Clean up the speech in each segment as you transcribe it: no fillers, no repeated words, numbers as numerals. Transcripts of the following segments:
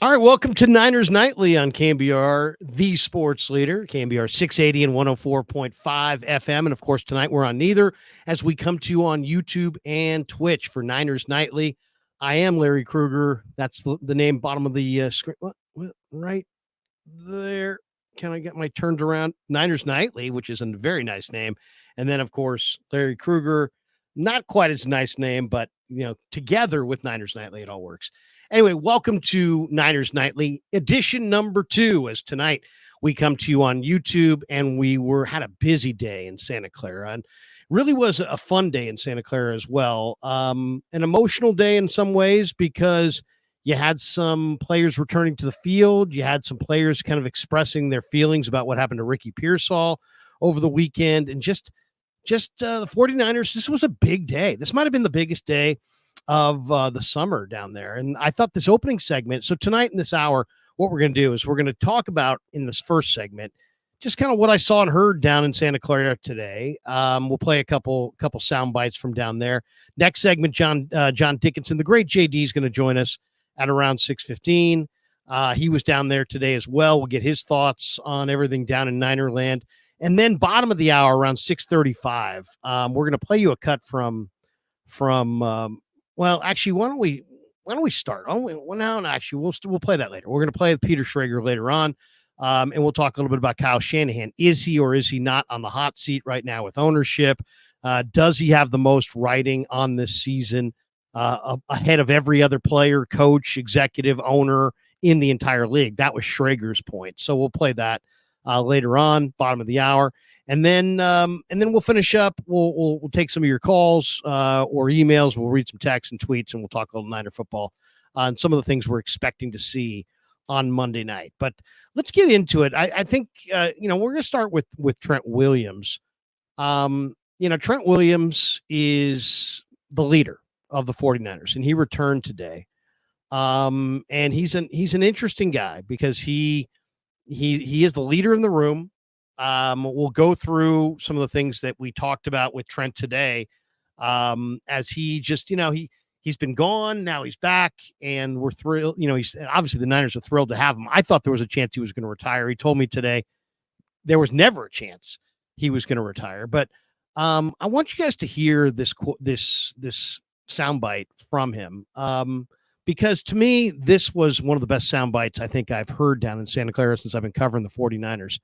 All right, welcome to Niners Nightly on KNBR, the sports leader, KNBR 680 and 104.5 FM. And of course, tonight we're on neither as we come to you on YouTube and Twitch for Niners Nightly. I am Larry Krueger. That's the name, bottom of the screen. What? Right there. Can I get my turned around? Niners Nightly, which is a very nice name. And then, of course, Larry Krueger, not quite as nice name, but, together with Niners Nightly, it all works. Anyway, welcome to Niners Nightly, edition number 2, as tonight we come to you on YouTube, and we had a busy day in Santa Clara, and really was a fun day in Santa Clara as well. An emotional day in some ways because you had some players returning to the field. You had some players kind of expressing their feelings about what happened to Ricky Pearsall over the weekend, and just the 49ers, this was a big day. This might have been the biggest day of the summer down there. And I thought this opening segment, so tonight in this hour, what we're going to do is we're going to talk about in this first segment just kind of what I saw and heard down in Santa Clara today. We'll play a couple sound bites from down there. Next segment, John Dickinson, the great JD, is going to join us at around 6:15. He was down there today as well. We'll get his thoughts on everything down in Ninerland. And then bottom of the hour, around 6:35, we're going to play you a cut from well, actually, why don't we start? Actually, we'll play that later. We're going to play with Peter Schrager later on, and we'll talk a little bit about Kyle Shanahan. Is he or is he not on the hot seat right now with ownership? Does he have the most writing on this season ahead of every other player, coach, executive, owner in the entire league? That was Schrager's point. So we'll play that later on, bottom of the hour. And then we'll finish up. We'll take some of your calls or emails. We'll read some texts and tweets, and we'll talk a little Niner football on some of the things we're expecting to see on Monday night. But let's get into it. I think we're going to start with Trent Williams. Trent Williams is the leader of the 49ers, and he returned today. And he's an interesting guy because he is the leader in the room. We'll go through some of the things that we talked about with Trent today. As he just, he's been gone. Now he's back, and we're thrilled. He's obviously the Niners are thrilled to have him. I thought there was a chance he was going to retire. He told me today there was never a chance he was going to retire. But I want you guys to hear this soundbite from him. Because to me, this was one of the best sound bites I think I've heard down in Santa Clara since I've been covering the 49ers.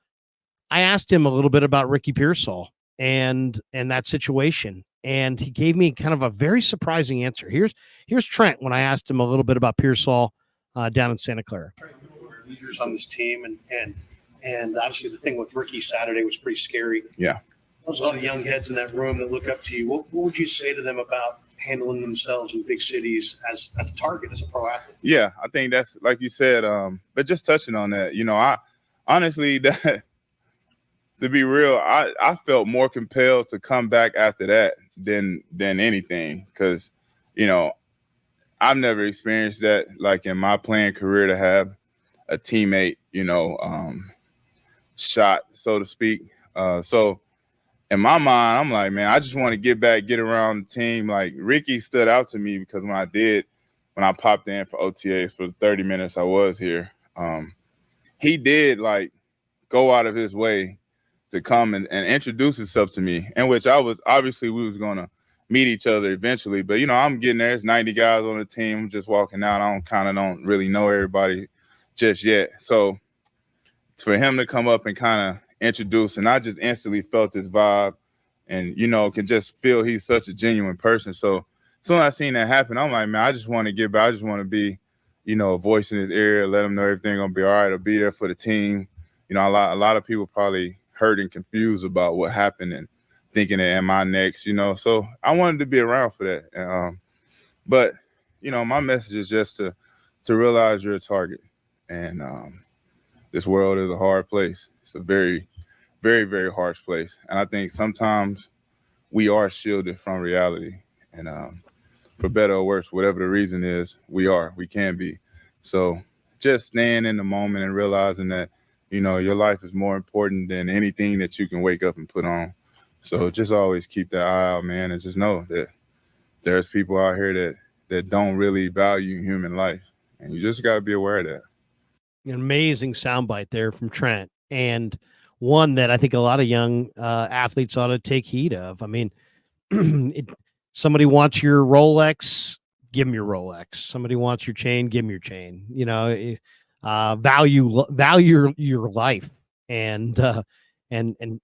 I asked him a little bit about Ricky Pearsall and that situation, and he gave me kind of a very surprising answer. Here's Trent when I asked him a little bit about Pearsall down in Santa Clara. Leaders on this team, and obviously the thing with Ricky Saturday was pretty scary. Yeah. There's a lot of young heads in that room that look up to you. What would you say to them about handling themselves in big cities as a target, as a pro athlete? Yeah, I think that's like you said. But just touching on that, I honestly that. To be real, I felt more compelled to come back after that than anything because, I've never experienced that like in my playing career to have a teammate, shot, so to speak. So in my mind, I'm like, man, I just want to get back, get around the team. Like Ricky stood out to me because when I popped in for OTAs for the 30 minutes I was here, he did like go out of his way to come and introduce himself to me, in which we was going to meet each other eventually. But, I'm getting there. There's 90 guys on the team. I'm just walking out. I don't really know everybody just yet. So for him to come up and kind of introduce, and I just instantly felt his vibe and, can just feel he's such a genuine person. So as soon as I seen that happen, I'm like, man, I just want to get back. I just want to be, a voice in his ear, let him know everything going to be all right. I'll be there for the team. A lot of people probably hurt and confused about what happened and thinking that am I next, so I wanted to be around for that. But, my message is just to realize you're a target, and this world is a hard place. It's a very, very, very harsh place. And I think sometimes we are shielded from reality, and for better or worse, whatever the reason is, we can be. So just staying in the moment and realizing that, your life is more important than anything that you can wake up and put on. So just always keep that eye out, man, and just know that there's people out here that don't really value human life. and you just got to be aware of that. An amazing soundbite there from Trent, and one that I think a lot of young athletes ought to take heed of. I mean, somebody wants your Rolex, give them your Rolex. Somebody wants your chain, give them your chain. You know, value your life, and you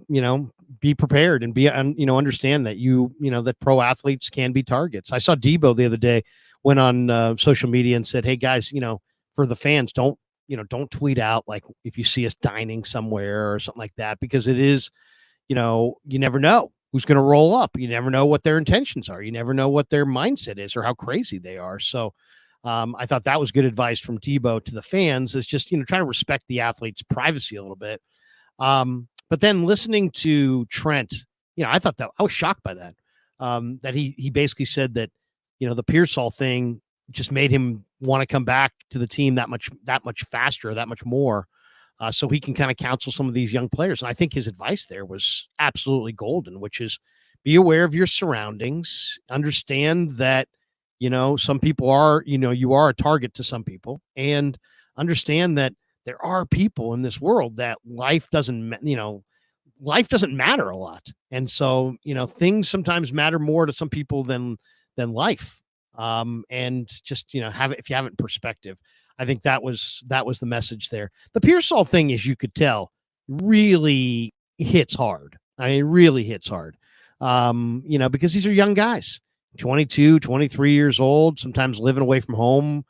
know, be prepared and be understand that that pro athletes can be targets. I saw Debo the other day went on social media and said, "Hey guys, for the fans, don't tweet out like if you see us dining somewhere or something like that, because it is, you never know who's going to roll up. You never know what their intentions are. You never know what their mindset is or how crazy they are." So I thought that was good advice from Debo to the fans, is just, try to respect the athlete's privacy a little bit. But then listening to Trent, I thought that I was shocked by that, that he basically said that, the Pearsall thing just made him want to come back to the team that much faster, that much more, so he can kind of counsel some of these young players. And I think his advice there was absolutely golden, which is be aware of your surroundings, understand that, some people are, you are a target to some people, and understand that there are people in this world that life doesn't matter a lot. And so, things sometimes matter more to some people than life. And just, if you have it in perspective, I think that was the message there. The Pearsall thing, as you could tell, really hits hard. I mean, it really hits hard. Because these are young guys, 22, 23 years old, sometimes living away from home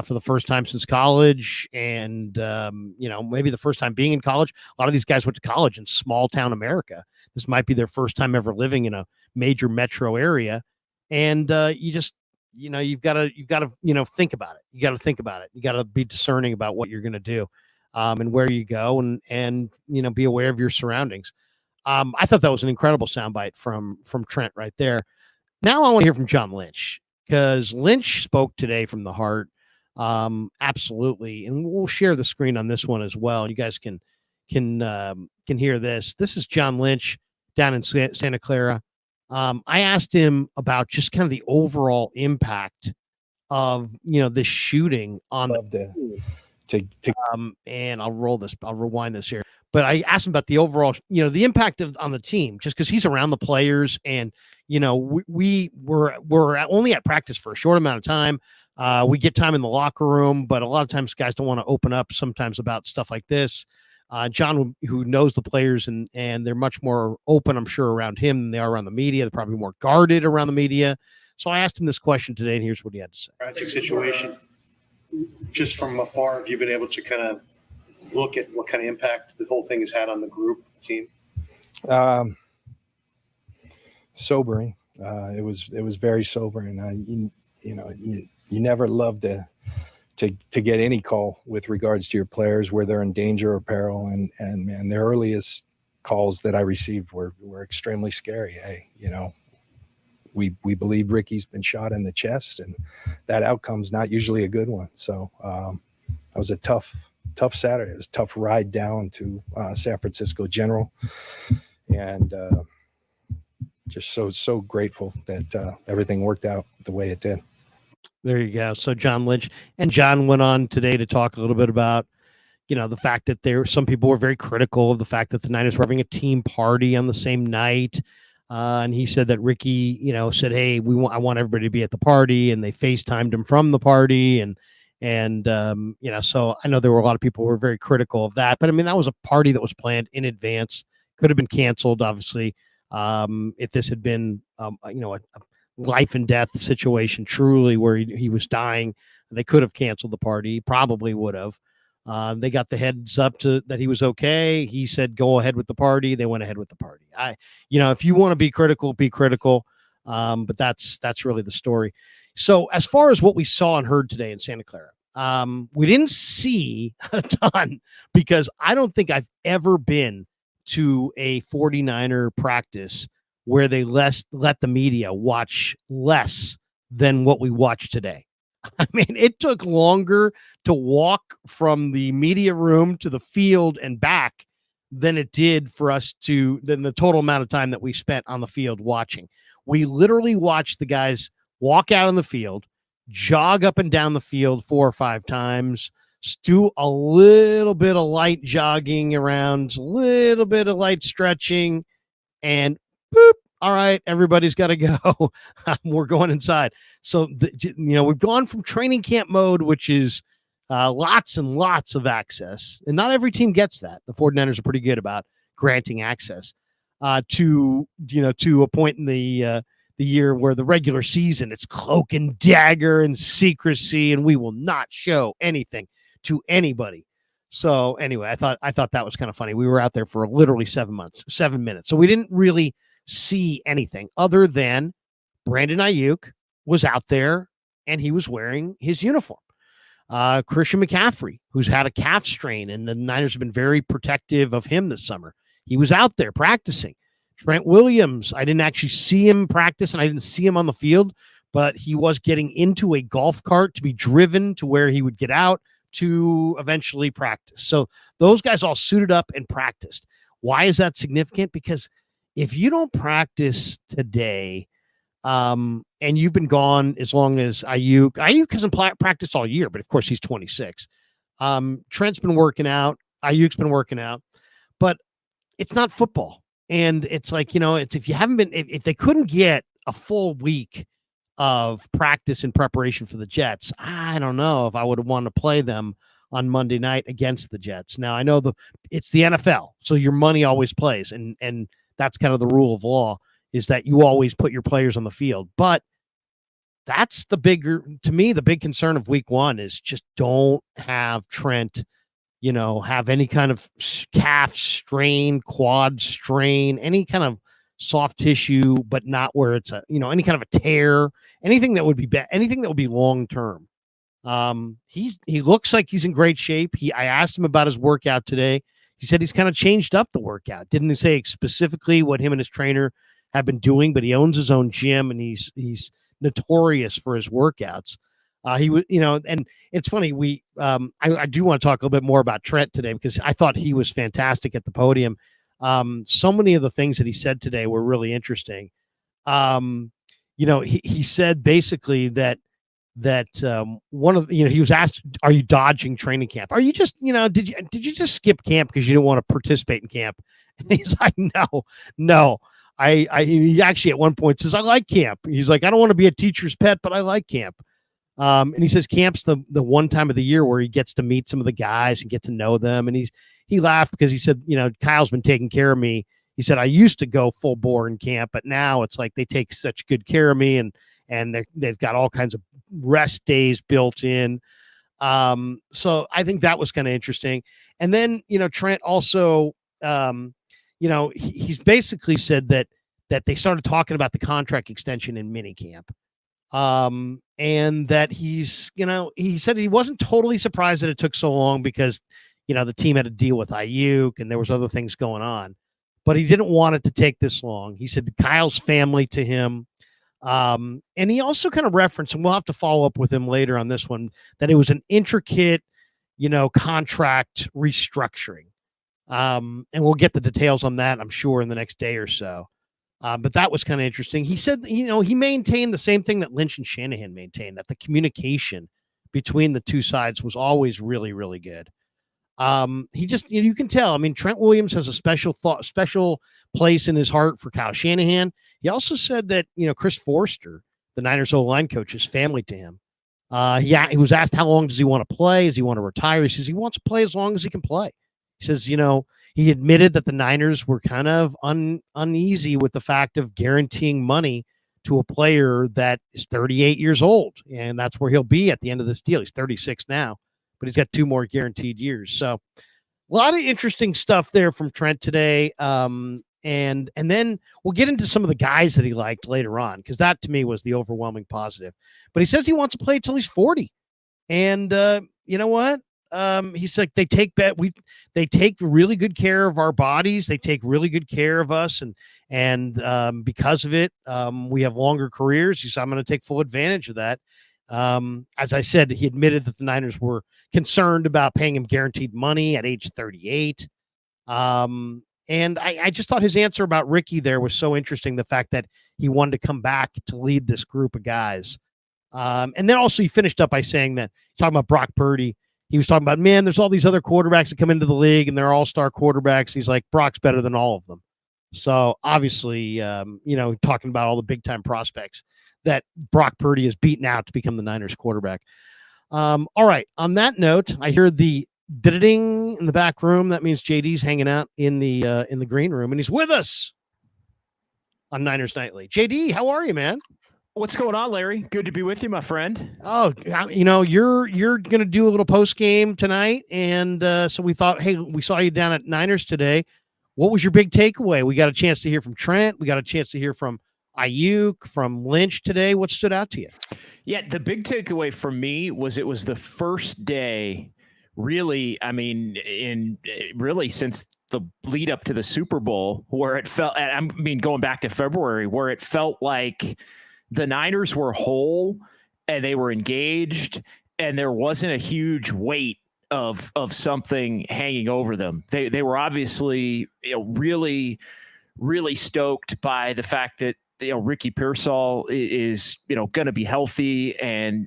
for the first time since college. And, maybe the first time being in college. A lot of these guys went to college in small town America. This might be their first time ever living in a major metro area. And you've got to think about it. You got to think about it. You got to be discerning about what you're going to do, and where you go, and be aware of your surroundings. I thought that was an incredible soundbite from Trent right there. Now I want to hear from John Lynch, because Lynch spoke today from the heart. Absolutely. And we'll share the screen on this one as well. You guys can hear this. This is John Lynch down in Santa Clara. I asked him about just kind of the overall impact of, this shooting on and I'll rewind this here. But I asked him about the overall, the impact on the team, just because he's around the players, and, we're only at practice for a short amount of time. We get time in the locker room, but a lot of times guys don't want to open up sometimes about stuff like this. John, who knows the players, and they're much more open, I'm sure, around him than they are around the media. They're probably more guarded around the media. So I asked him this question today, and here's what he had to say. Tragic situation. Just from afar, have you been able to kind of look at what kind of impact the whole thing has had on the group team? Sobering. It was very sobering. You never love to get any call with regards to your players where they're in danger or peril. And man, the earliest calls that I received were extremely scary. Hey, we believe Ricky's been shot in the chest, and that outcome's not usually a good one. So that was a tough Saturday. It was a tough ride down to San Francisco General, and just so grateful that everything worked out the way it did. There you go. So John Lynch, and John went on today to talk a little bit about, the fact that some people were very critical of the fact that the Niners were having a team party on the same night. And he said that Ricky, said, "Hey, I want everybody to be at the party," and they FaceTimed him from the party. And so I know there were a lot of people who were very critical of that, but I mean, that was a party that was planned in advance, could have been canceled, obviously. If this had been, a life and death situation, truly, where he was dying, they could have canceled the party, probably would have. They got the heads up that he was okay. He said, "Go ahead with the party." They went ahead with the party. If you want to be critical, be critical. But that's really the story. So as far as what we saw and heard today in Santa Clara, we didn't see a ton, because I don't think I've ever been to a 49er practice where they let the media watch less than what we watched today. I mean, it took longer to walk from the media room to the field and back than it did for us than the total amount of time that we spent on the field watching. We literally watched the guys walk out on the field, jog up and down the field 4 or 5 times, do a little bit of light jogging around, a little bit of light stretching, and boop, all right, everybody's got to go. We're going inside. So, we've gone from training camp mode, which is lots and lots of access, and not every team gets that. The 49ers are pretty good about granting access to a point in the year where the regular season, it's cloak and dagger and secrecy, and we will not show anything to anybody. So anyway, I thought that was kind of funny. We were out there for literally 7 minutes. So we didn't really see anything other than Brandon Ayuk was out there and he was wearing his uniform. Christian McCaffrey, who's had a calf strain, and the Niners have been very protective of him this summer. He was out there practicing. Trent Williams, I didn't actually see him practice and I didn't see him on the field, but he was getting into a golf cart to be driven to where he would get out to eventually practice. So those guys all suited up and practiced. Why is that significant? Because if you don't practice today, and you've been gone as long as Ayuk hasn't practiced all year, but of course he's 26. Trent's been working out. Ayuk's been working out, but it's not football. And it's like, it's if you haven't been, if they couldn't get a full week of practice in preparation for the Jets, I don't know if I would want to play them on Monday night against the Jets. Now I know it's the NFL, so your money always plays, and that's kind of the rule of law, is that you always put your players on the field. But that's the big concern of week 1 is just don't have Trent, have any kind of calf strain, quad strain, any kind of soft tissue, but not where it's any kind of a tear, anything that would be bad, anything that would be long-term. He looks like he's in great shape. I asked him about his workout today. He said he's kind of changed up the workout. Didn't say specifically what him and his trainer have been doing, but he owns his own gym and he's notorious for his workouts. He was, and it's funny. I do want to talk a little bit more about Trent today because I thought he was fantastic at the podium. So many of the things that he said today were really interesting. He said basically that one of he was asked, "Are you dodging training camp? Are you just did you just skip camp because you didn't want to participate in camp?" And he's like, "No. He actually at one point says, I like camp." He's like, "I don't want to be a teacher's pet, but I like camp." And he says camp's the one time of the year where he gets to meet some of the guys and get to know them. And he laughed because he said, "Kyle's been taking care of me." He said, "I used to go full bore in camp, but now it's like they take such good care of me, and they've got all kinds of rest days built in." So I think that was kind of interesting. And then, Trent also, he's basically said that they started talking about the contract extension in minicamp. And that he said he wasn't totally surprised that it took so long because, the team had to deal with Ayuk and there was other things going on, but he didn't want it to take this long. He said Kyle's family to him. And he also kind of referenced, and we'll have to follow up with him later on this one, that it was an intricate, contract restructuring. And we'll get the details on that, I'm sure, in the next day or so. But that was kind of interesting. He said, he maintained the same thing that Lynch and Shanahan maintained, that the communication between the two sides was always really, really good. He just, you can tell. I mean, Trent Williams has a special place in his heart for Kyle Shanahan. He also said that, Chris Forster, the Niners O-line coach, is family to him. He was asked how long does he want to play? Does he want to retire? He says he wants to play as long as he can play. He says, he admitted that the Niners were kind of uneasy with the fact of guaranteeing money to a player that is 38 years old. And that's where he'll be at the end of this deal. He's 36 now, but he's got 2 more guaranteed years. So a lot of interesting stuff there from Trent today. And then we'll get into some of the guys that he liked later on, because that to me was the overwhelming positive. But he says he wants to play till he's 40. And you know what? He's like, they take really good care of our bodies. They take really good care of us. And because of it, we have longer careers. He said, I'm going to take full advantage of that. As I said, he admitted that the Niners were concerned about paying him guaranteed money at age 38. And I just thought his answer about Ricky there was so interesting. The fact that he wanted to come back to lead this group of guys. And then also he finished up by saying that, talking about Brock Purdy. He was talking about, man, there's all these other quarterbacks that come into the league and they're all-star quarterbacks. He's like, Brock's better than all of them. So obviously, talking about all the big-time prospects that Brock Purdy has beaten out to become the Niners quarterback. All right. On that note, I hear the ding in the back room. That means JD's hanging out in the green room, and he's with us on Niners Nightly. JD, how are you, man? What's going on, Larry? Good to be with you, my friend. Oh, you're gonna do a little post game tonight, and so we thought, hey, we saw you down at Niners today. What was your big takeaway? We got a chance to hear from Trent. We got a chance to hear from Ayuk, from Lynch today. What stood out to you? Yeah, the big takeaway for me was it was the first day, really, since the lead up to the Super Bowl, where it felt, going back to February, where it felt like the Niners were whole and they were engaged and there wasn't a huge weight of something hanging over them. They were obviously, really, really stoked by the fact that, Ricky Pearsall is, going to be healthy and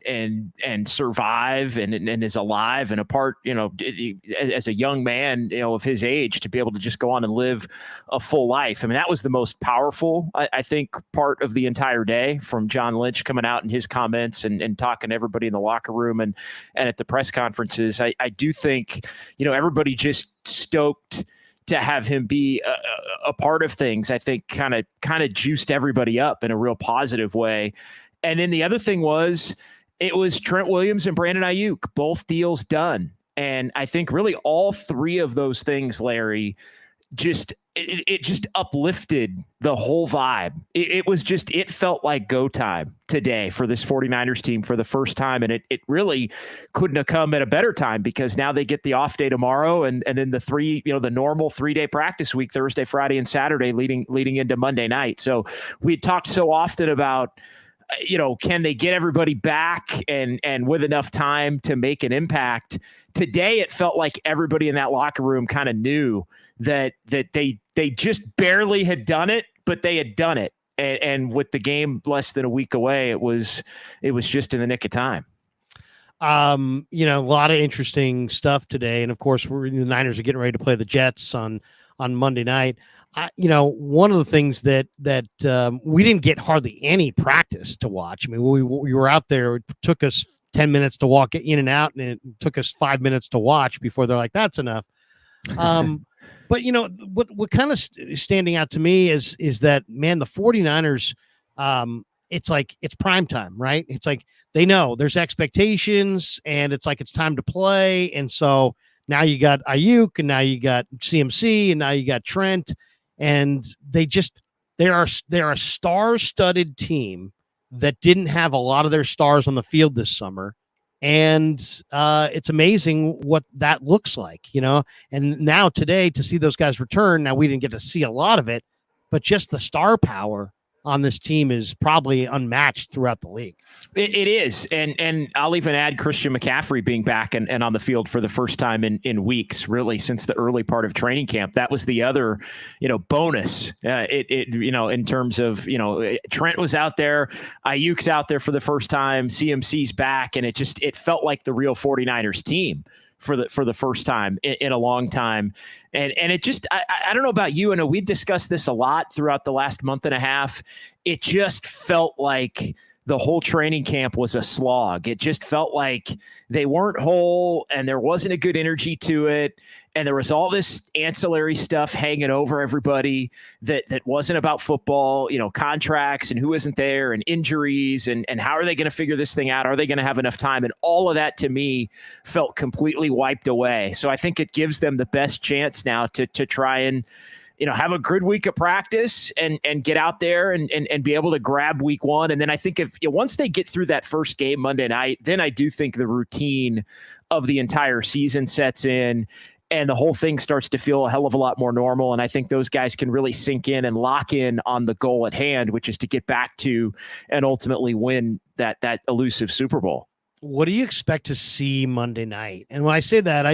survive and is alive and a part, as a young man, of his age, to be able to just go on and live a full life. I mean, that was the most powerful, I think, part of the entire day, from John Lynch coming out in his comments and talking to everybody in the locker room and at the press conferences. I do think, everybody just stoked to have him be a part of things. I think kind of juiced everybody up in a real positive way. And then the other thing was, it was Trent Williams and Brandon Ayuk, both deals done. And I think really all three of those things, Larry, it just uplifted the whole vibe. It felt like go time today for this 49ers team for the first time. And it really couldn't have come at a better time, because now they get the off day tomorrow and then the normal 3-day practice week, Thursday, Friday, and Saturday leading into Monday night. So we talked so often about, can they get everybody back and with enough time to make an impact? Today, it felt like everybody in that locker room kind of knew that they just barely had done it, but they had done it. And with the game less than a week away, it was just in the nick of time. A lot of interesting stuff today. And of course, the Niners are getting ready to play the Jets on Monday night. One of the things that we didn't get hardly any practice to watch. I mean, we were out there. It took us 10 minutes to walk in and out, and it took us 5 minutes to watch before they're like, that's enough. But what kind of standing out to me is that, man, the 49ers, it's like it's prime time, right? It's like they know there's expectations, and it's like it's time to play. And so now you got Ayuk, and now you got CMC, and now you got Trent, and they're a star-studded team that didn't have a lot of their stars on the field this summer. And it's amazing what that looks like, and now today to see those guys return. Now, we didn't get to see a lot of it, but just the star power on this team is probably unmatched throughout the league. It is. And I'll even add Christian McCaffrey being back and on the field for the first time in weeks, really, since the early part of training camp. That was the other, bonus, in terms of, Trent was out there, Ayuk's out there for the first time, CMC's back, and it felt like the real 49ers team for the first time in a long time. And it just, I don't know about you. I know we discussed this a lot throughout the last month and a half. It just felt like the whole training camp was a slog. It just felt like they weren't whole and there wasn't a good energy to it. And there was all this ancillary stuff hanging over everybody that wasn't about football, contracts and who isn't there and injuries and how are they going to figure this thing out? Are they going to have enough time? And all of that to me felt completely wiped away. So I think it gives them the best chance now to try and, have a good week of practice and get out there and be able to grab week one. And then I think once they get through that first game Monday night, then I do think the routine of the entire season sets in and the whole thing starts to feel a hell of a lot more normal. And I think those guys can really sink in and lock in on the goal at hand, which is to get back to and ultimately win that elusive Super Bowl. What do you expect to see Monday night? And when I say that,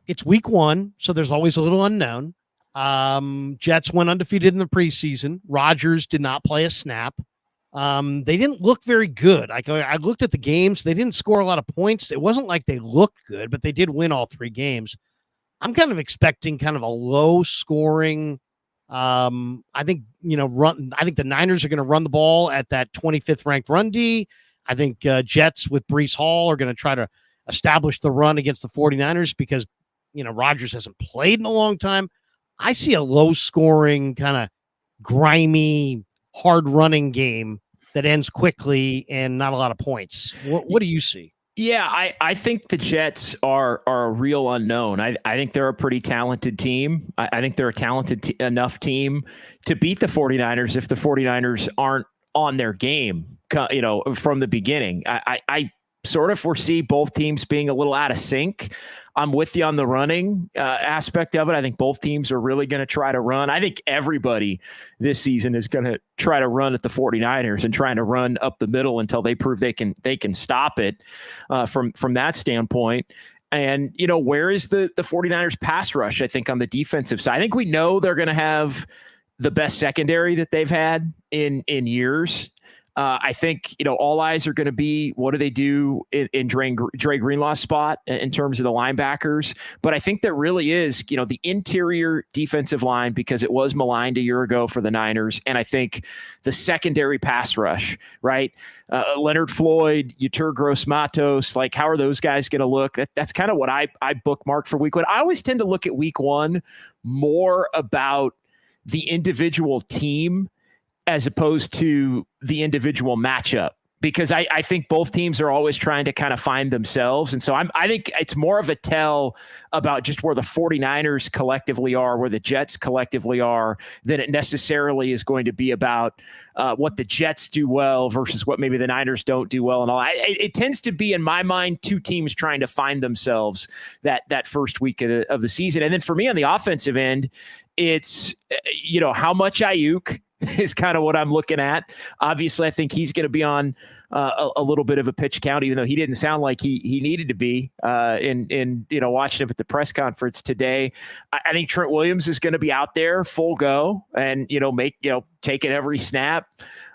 it's week one, so there's always a little unknown. Jets went undefeated in the preseason. Rodgers did not play a snap. They didn't look very good. I looked at the games. They didn't score a lot of points. It wasn't like they looked good, but they did win all 3 games. I'm kind of expecting kind of a low scoring. I think, I think the Niners are going to run the ball at that 25th ranked run D. I think Jets with Breece Hall are going to try to establish the run against the 49ers because, Rodgers hasn't played in a long time. I see a low scoring kind of grimy, hard running game that ends quickly and not a lot of points. What do you see? Yeah, I think the Jets are a real unknown. I think they're a pretty talented team. I think they're a talented enough team to beat the 49ers if the 49ers aren't on their game, from the beginning. I sort of foresee both teams being a little out of sync. I'm with you on the running aspect of it. I think both teams are really going to try to run. I think everybody this season is going to try to run at the 49ers and trying to run up the middle until they prove they can stop it from that standpoint. And, where is the 49ers pass rush, I think, on the defensive side? I think we know they're going to have the best secondary that they've had in years. I think, all eyes are going to be, what do they do in Dre Greenlaw's spot in terms of the linebackers? But I think there really is, the interior defensive line, because it was maligned a year ago for the Niners. And I think the secondary pass rush, right? Leonard Floyd, Yetur Gross-Matos, like, how are those guys going to look? That's kind of what I bookmarked for week 1. I always tend to look at week 1 more about the individual team as opposed to the individual matchup, because I think both teams are always trying to kind of find themselves. And so I think it's more of a tell about just where the 49ers collectively are, where the Jets collectively are, than it necessarily is going to be about what the Jets do well versus what maybe the Niners don't do well. And all it tends to be, in my mind, 2 teams trying to find themselves that first week of the season. And then for me on the offensive end, it's, how much Ayuk is kind of what I'm looking at. Obviously, I think he's going to be on a little bit of a pitch count, even though he didn't sound like he needed to be in watching him at the press conference today. I think Trent Williams is going to be out there full go and, taking every snap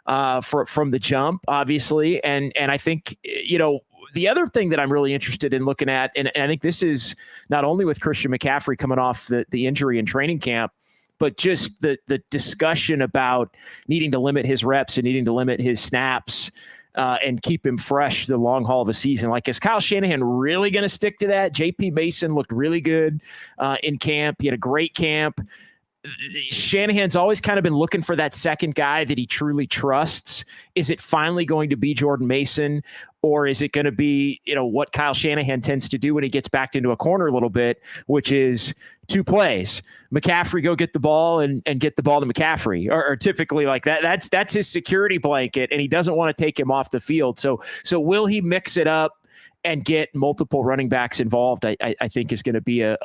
from the jump, obviously. And I think, the other thing that I'm really interested in looking at, and I think this is not only with Christian McCaffrey coming off the injury in training camp, but just the discussion about needing to limit his reps and needing to limit his snaps and keep him fresh the long haul of a season. Like, is Kyle Shanahan really going to stick to that? JP Mason looked really good in camp. He had a great camp. Shanahan's always kind of been looking for that second guy that he truly trusts. Is it finally going to be Jordan Mason, or is it going to be, what Kyle Shanahan tends to do when he gets backed into a corner a little bit, which is 2 plays. McCaffrey, go get the ball and get the ball to McCaffrey, or typically like that. That's his security blanket, and he doesn't want to take him off the field. So will he mix it up and get multiple running backs involved? I think is going to be a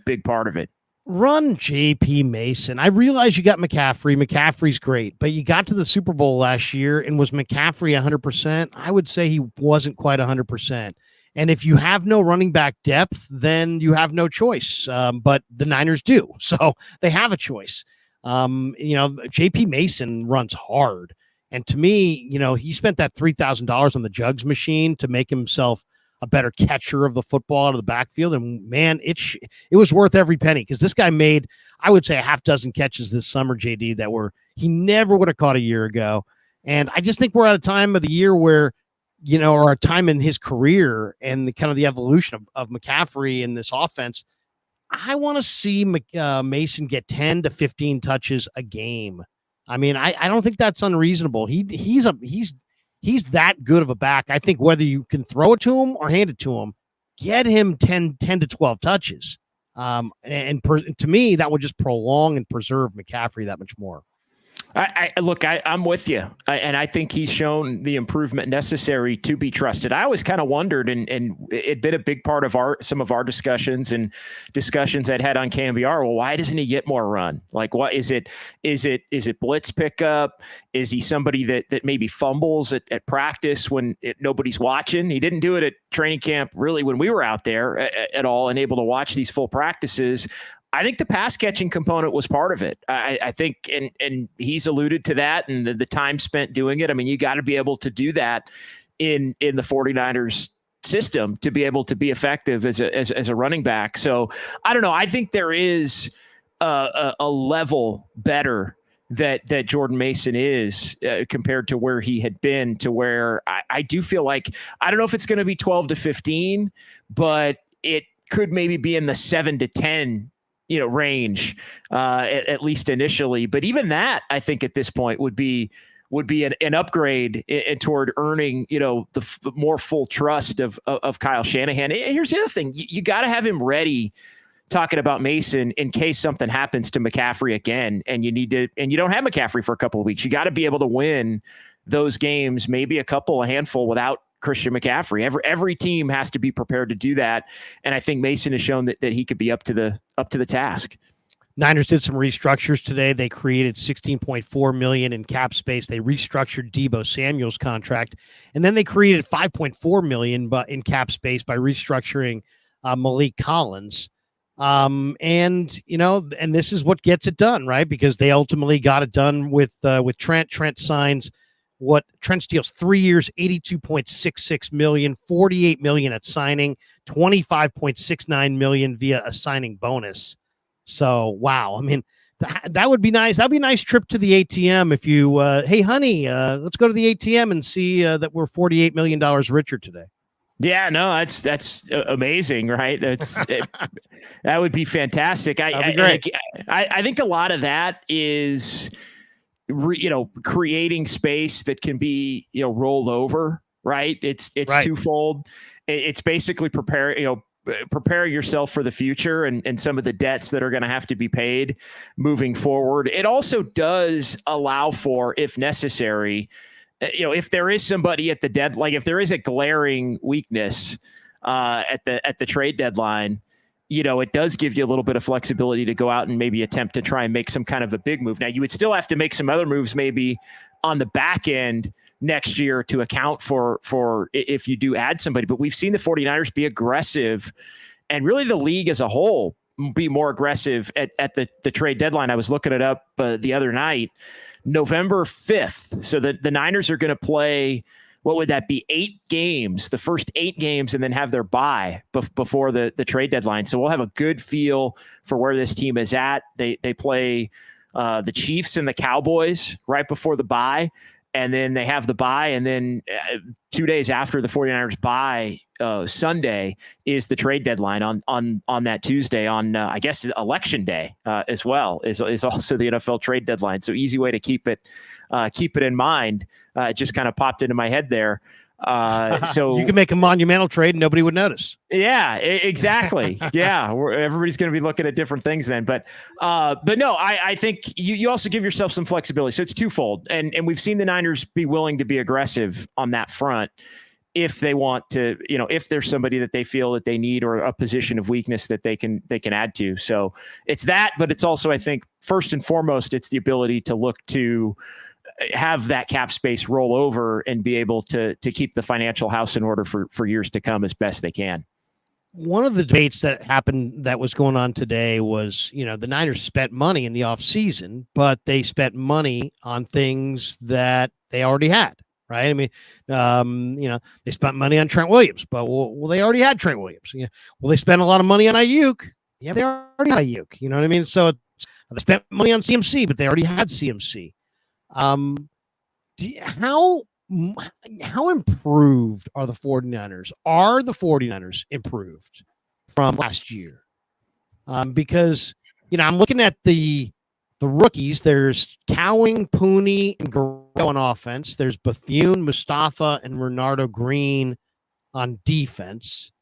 big part of it. Run JP Mason. I realize you got McCaffrey. McCaffrey's great, but you got to the Super Bowl last year, and was McCaffrey 100%? I would say he wasn't quite 100%. And if you have no running back depth, then you have no choice. But the Niners do, so they have a choice. JP Mason runs hard, and to me, he spent that $3,000 on the jugs machine to make himself a better catcher of the football out of the backfield. And man, it was worth every penny, because this guy made, I would say, a half dozen catches this summer, JD, that he never would have caught a year ago. And I just think we're at a time of the year where, or a time in his career and the evolution of McCaffrey in this offense. I want to see Mason get 10 to 15 touches a game. I mean, I don't think that's unreasonable. He's that good of a back. I think whether you can throw it to him or hand it to him, get him 10 to 12 touches. To me, that would just prolong and preserve McCaffrey that much more. I'm with you. And I think he's shown the improvement necessary to be trusted. I always kind of wondered, and it'd been a big part of some of our discussions I'd had on KMBR. Well, why doesn't he get more run? Like, what is it blitz pickup? Is he somebody that maybe fumbles at practice when nobody's watching? He didn't do it at training camp, really, when we were out there at all and able to watch these full practices. I think the pass catching component was part of it. I think, and he's alluded to that, and the time spent doing it. I mean, you got to be able to do that in the 49ers system to be able to be effective as a running back. So I don't know. I think there is a level better that Jordan Mason is compared to where he had been, to where I do feel like, I don't know if it's going to be 12 to 15, but it could maybe be in the 7 to 10 range, at least initially. But even that, I think at this point would be an upgrade toward earning, the more full trust of Kyle Shanahan. And here's the other thing. You got to have him ready, talking about Mason, in case something happens to McCaffrey again, and you don't have McCaffrey for a couple of weeks. You got to be able to win those games, maybe a handful without Christian McCaffrey. Every team has to be prepared to do that. And I think Mason has shown that he could be up to the task. Niners did some restructures today. They created $16.4 million in cap space. They restructured Deebo Samuel's contract, and then they created $5.4 million in cap space by restructuring Malik Collins. And this is what gets it done, right? Because they ultimately got it done with Trent. Trent signs what Trent steals 3 years, $82.66 million, $48 million at signing, $25.69 million via a signing bonus. So, wow. I mean, that would be nice. That'd be a nice trip to the ATM if you, hey, honey, let's go to the ATM and see that we're $48 million richer today. Yeah, no, that's amazing, right? That would be fantastic. That'd be great. I think a lot of that is, creating space that can be, rolled over, right? It's right. Twofold. It's basically preparing yourself for the future and some of the debts that are going to have to be paid moving forward. It also does allow for, if necessary, if there is somebody at the deadline, if there is a glaring weakness at the trade deadline, it does give you a little bit of flexibility to go out and maybe attempt to try and make some kind of a big move. Now, you would still have to make some other moves maybe on the back end next year to account for if you do add somebody. But we've seen the 49ers be aggressive, and really the league as a whole be more aggressive at the trade deadline. I was looking it up the other night. November 5th. So the Niners are going to play, what would that be? 8 games, the first 8 games, and then have their bye before the trade deadline. So we'll have a good feel for where this team is at. They play the Chiefs and the Cowboys right before the bye. And then they have the bye. And then 2 days after the 49ers bye, Sunday is the trade deadline on that Tuesday on, I guess, election day as well is also the NFL trade deadline. So easy way to keep it in mind. It just kind of popped into my head there. So you can make a monumental trade and nobody would notice. Yeah, exactly. Yeah. Everybody's going to be looking at different things then, but no, I think you also give yourself some flexibility. So it's twofold. And we've seen the Niners be willing to be aggressive on that front if they want to, if there's somebody that they feel that they need or a position of weakness that they can add to. So it's that, but it's also, I think, first and foremost, it's the ability to look to have that cap space roll over and be able to keep the financial house in order for years to come as best they can. One of the debates that happened that was going on today was, the Niners spent money in the offseason, but they spent money on things that they already had, right? I mean, they spent money on Trent Williams, but well, they already had Trent Williams. Yeah. Well, they spent a lot of money on Ayuk. Yeah, they already had Ayuk. You know what I mean? So they spent money on CMC, but they already had CMC. How improved are the 49ers? Are the 49ers improved from last year? Because, I'm looking at the rookies. There's Cowing, Pooney, and Guerrero on offense. There's Bethune, Mustafa, and Renardo Green on defense.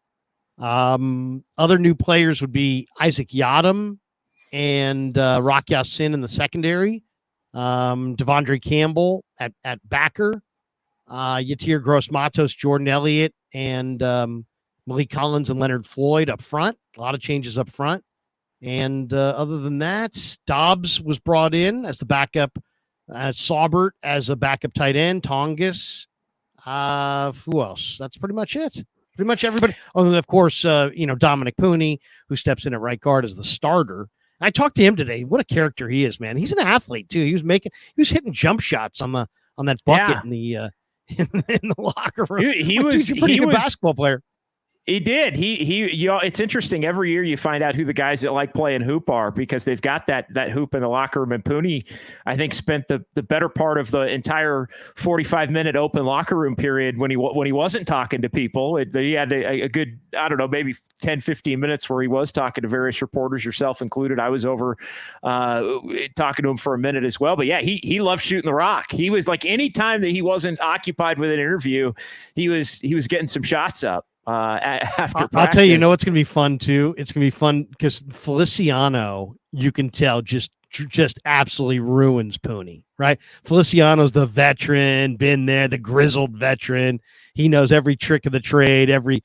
Other new players would be Isaac Yadam and Rock Ya-Sin in the secondary. Devondre Campbell at backer, Yatir Gross-Matos, Jordan Elliott, and Malik Collins and Leonard Floyd up front. A lot of changes up front. And other than that, Dobbs was brought in as the backup, Saubert as a backup tight end, Tongas. Who else? That's pretty much it. Pretty much everybody. Other than, of course, Dominic Pooney, who steps in at right guard as the starter. I talked to him today. What a character he is, man. He's an athlete too. He was hitting jump shots on that bucket in the in the locker room. He was dude, you're a pretty good basketball player. He did. It's interesting. Every year you find out who the guys that like playing hoop are because they've got that hoop in the locker room. And Pooney, I think, spent the better part of the entire 45-minute open locker room period when he wasn't talking to people. He had a good, I don't know, maybe 10, 15 minutes where he was talking to various reporters, yourself included. I was over talking to him for a minute as well. But yeah, he loved shooting the rock. He was like, any time that he wasn't occupied with an interview, he was getting some shots up. After I'll tell you, what's going to be fun too. It's going to be fun because Feliciano, you can tell, just absolutely ruins Pooney, right? Feliciano's the veteran, been there, the grizzled veteran. He knows every trick of the trade, every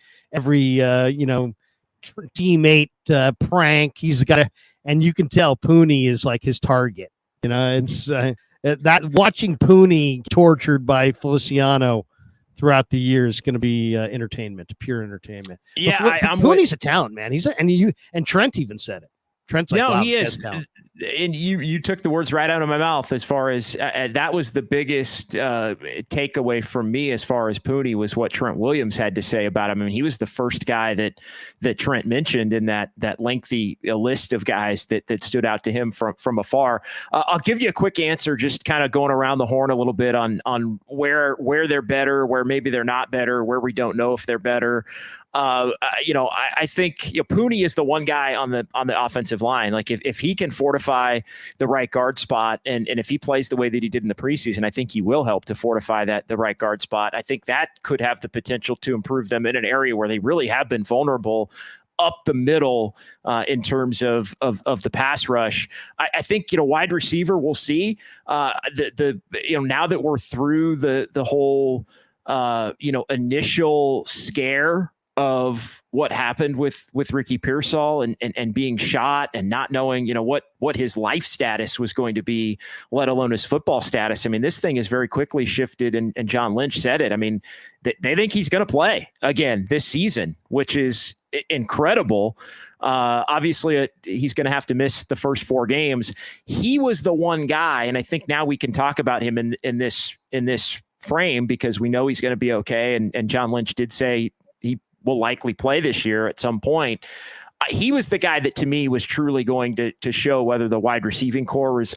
teammate prank. He's got and you can tell Pooney is like his target. It's that watching Pooney tortured by Feliciano throughout the years going to be pure entertainment. Yeah, Pooney's a talent, man. And Trent even said it. Trent's like, wow, he is. And you took the words right out of my mouth as far as that was the biggest takeaway from me as far as Pooney was what Trent Williams had to say about him. I mean, he was the first guy that Trent mentioned in that lengthy list of guys that stood out to him from afar. I'll give you a quick answer, just kind of going around the horn a little bit on where they're better, where maybe they're not better, where we don't know if they're better. I think Pooney is the one guy on the offensive line. Like if he can fortify the right guard spot and if he plays the way that he did in the preseason, I think he will help to fortify the right guard spot. I think that could have the potential to improve them in an area where they really have been vulnerable up the middle in terms of the pass rush. I think, wide receiver, we'll see. Now that we're through the whole, initial scare of what happened with Ricky Pearsall and being shot and not knowing, what his life status was going to be, let alone his football status. I mean, this thing has very quickly shifted, and John Lynch said it. I mean, they think he's going to play again this season, which is incredible. Obviously, he's going to have to miss the first 4 games. He was the one guy, and I think now we can talk about him in this frame because we know he's going to be okay. And John Lynch did say he will likely play this year at some point. He was the guy that to me was truly going to show whether the wide receiving core is,